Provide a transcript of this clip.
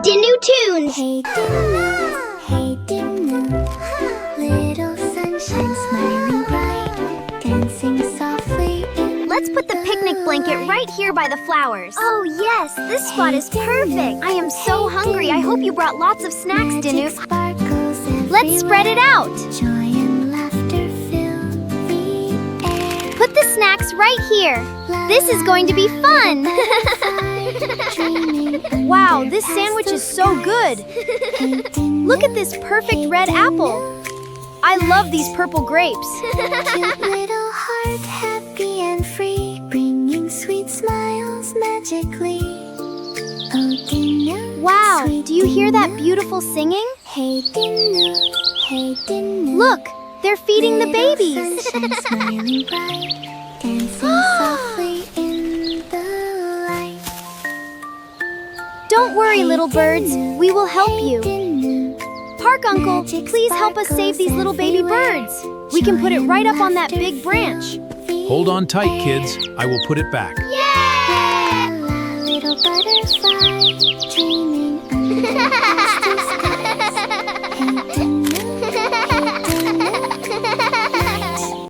Dinnu tunes. Hey Dinnu, little sunshine smiling bright, dancing softly in. Let's put the picnic blanket right here by the flowers. Oh yes, this spot is perfect. I am so hungry. I hope you brought lots of snacks, Dinnu. Let's spread it out. Joy and laughter fill the air. Put the snacks right here. This is going to be fun. Wow, this sandwich is so good. Look at this perfect red apple. I love these purple grapes. Cute little heart, happy and free, bringing sweet smiles magically. Oh Dinnu, Wow, sweet do you hear that Dinnu. beautiful singing? Hey Dinnu, Look, they're feeding the little babies. sunshine smiling bright, dancing softly in the light. Don't worry, little birds. We will help you. Dinnu, Park Uncle, please help us save these little baby birds. We can put it right up on that big branch. Hold on tight, kids. I will put it back. Little butterfly dreaming under